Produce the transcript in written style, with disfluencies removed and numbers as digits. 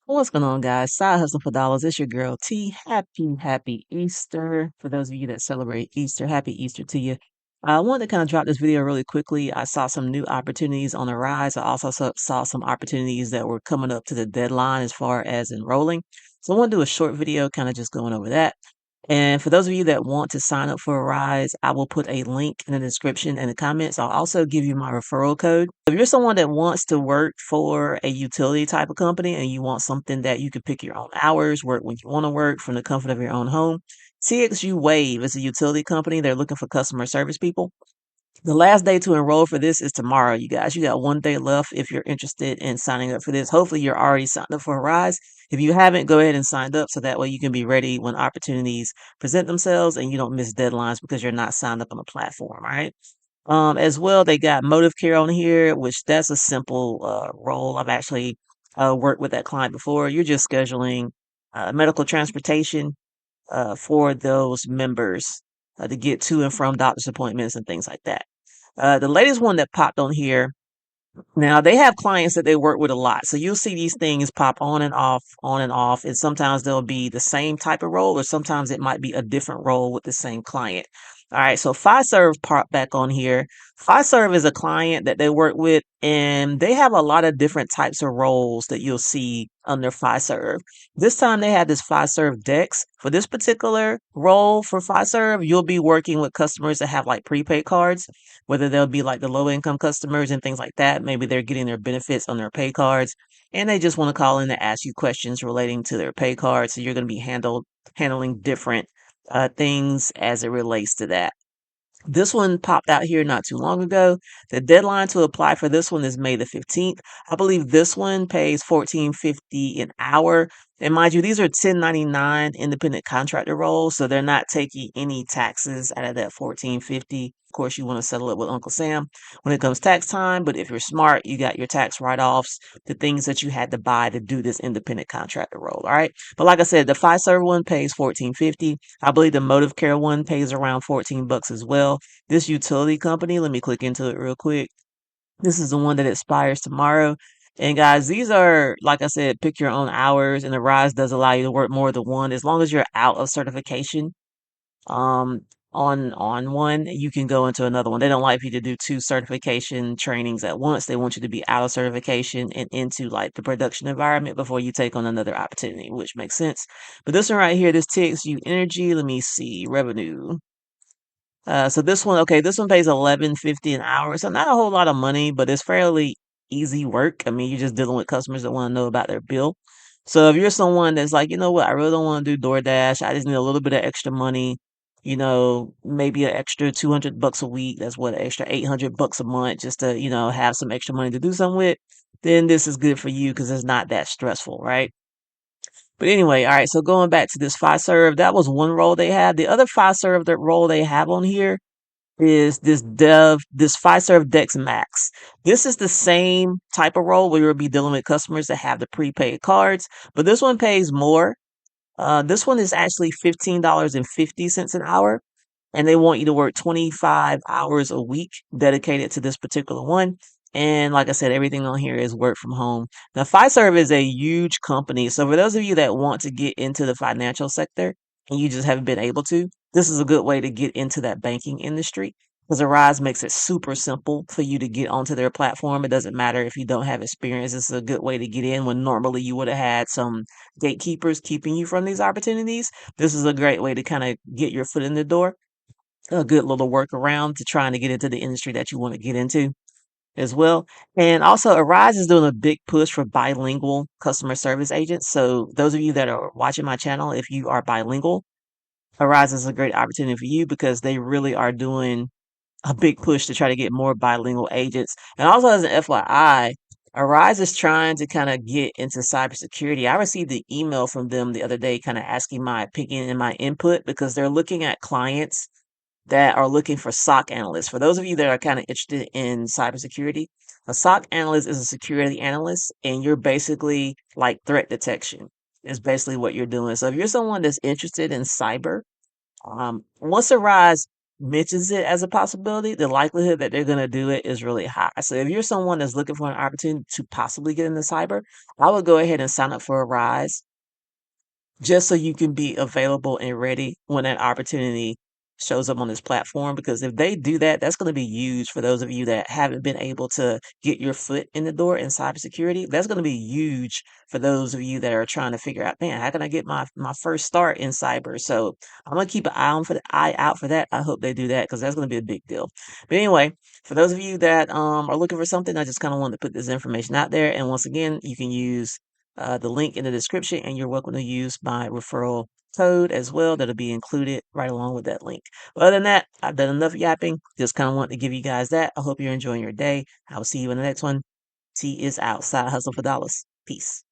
What's going on, guys? Side Hustling for Dollars. It's your girl T. Happy Easter. For those of you that celebrate Easter, happy Easter to you. I wanted to kind of drop this video really quickly. I saw some new opportunities on the rise. I also saw some opportunities that were coming up to the deadline as far as enrolling. So I want to do a short video kind of just going over that. And for those of you that want to sign up for a rise, I will put a link in the description and the comments. I'll also give you my referral code. If you're someone that wants to work for a utility type of company and you want something that you can pick your own hours, work when you want to work from the comfort of your own home, TXU Wave is a utility company. They're looking for customer service people. The last day to enroll for this is tomorrow, you guys. You got one day left if you're interested in signing up for this. Hopefully, you're already signed up for a rise. If you haven't, go ahead and sign up so that way you can be ready when opportunities present themselves and you don't miss deadlines because you're not signed up on the platform, right? As well, they got motive care on here, which that's a simple role. I've actually worked with that client before. You're just scheduling medical transportation for those members to get to and from doctor's appointments and things like that. The latest one that popped on here, now they have clients that they work with a lot. So you'll see these things pop on and off, on and off. And sometimes they'll be the same type of role, or sometimes it might be a different role with the same client. All right. So Fiserv popped back on here. Fiserv is a client that they work with, and they have a lot of different types of roles that you'll see under Fiserv. This time they have this Fiserv Dex. For this particular role for Fiserv, you'll be working with customers that have like prepaid cards, whether they'll be like the low income customers and things like that. Maybe they're getting their benefits on their pay cards and they just want to call in to ask you questions relating to their pay cards. So you're going to be handling different things as it relates to that. This one popped out here not too long ago. The deadline to apply for this one is May the 15th. I believe this one pays $14.50 an hour. And mind you, these are 1099 independent contractor roles, so they're not taking any taxes out of that $14.50. Of course, you want to settle it with Uncle Sam when it comes tax time, but if you're smart, you got your tax write-offs, the things that you had to buy to do this independent contractor role. All right. But like I said, the Fiserv one pays $14.50. I believe the Motive Care one pays around 14 bucks as well. This utility company, let me click into it real quick. This is the one that expires tomorrow. And guys, these are, like I said, pick your own hours, and the Rise does allow you to work more than one. As long as you're out of certification, um, on one, you can go into another one. They don't like you to do two certification trainings at once. They want you to be out of certification and into like the production environment before you take on another opportunity, which makes sense. But this one right here, this TXU Energy, let me see, revenue. So this one, okay, this one pays 11.50 an hour. So not a whole lot of money, but it's fairly easy work. I mean, you're just dealing with customers that want to know about their bill. So if you're someone that's like, you know what, I really don't want to do DoorDash. I just need a little bit of extra money, maybe an extra 200 bucks a week. That's what, an extra 800 bucks a month just to, have some extra money to do something with. Then this is good for you because it's not that stressful, right? But anyway, all right. So going back to this Fiserv, that was one role they had. The other Fiserv that role they have on here is this Fiserv Dex Max. This is the same type of role where you'll be dealing with customers that have the prepaid cards, but this one pays more. This one is actually $15.50 an hour, and they want you to work 25 hours a week dedicated to this particular one. And like I said, everything on here is work from home. Now, Fiserv is a huge company. So for those of you that want to get into the financial sector and you just haven't been able to, this is a good way to get into that banking industry because Arise makes it super simple for you to get onto their platform. It doesn't matter if you don't have experience. It's a good way to get in when normally you would have had some gatekeepers keeping you from these opportunities. This is a great way to kind of get your foot in the door, a good little workaround to trying to get into the industry that you want to get into as well. And also, Arise is doing a big push for bilingual customer service agents. So, those of you that are watching my channel, if you are bilingual, Arise is a great opportunity for you because they really are doing a big push to try to get more bilingual agents. And also, as an FYI, Arise is trying to kind of get into cybersecurity. I received an email from them the other day, kind of asking my opinion and my input because they're looking at clients that are looking for SOC analysts. For those of you that are kind of interested in cybersecurity, a SOC analyst is a security analyst, and you're basically like threat detection is basically what you're doing. So if you're someone that's interested in cyber, once Arise mentions it as a possibility, the likelihood that they're going to do it is really high. So if you're someone that's looking for an opportunity to possibly get into cyber, I would go ahead and sign up for a rise just so you can be available and ready when that opportunity shows up on this platform. Because if they do that, that's going to be huge for those of you that haven't been able to get your foot in the door in cybersecurity. That's going to be huge for those of you that are trying to figure out, man, how can I get my first start in cyber? So I'm gonna keep an eye out for that. I hope they do that because that's going to be a big deal. But anyway, for those of you that are looking for something, I just kind of wanted to put this information out there. And once again, you can use the link in the description, and you're welcome to use my referral code as well. That'll be included right along with that link. But other than that, I've done enough yapping. Just kind of want to give you guys that. I hope you're enjoying your day. I will see you in the next one. T is out. Side hustle for dollars. Peace.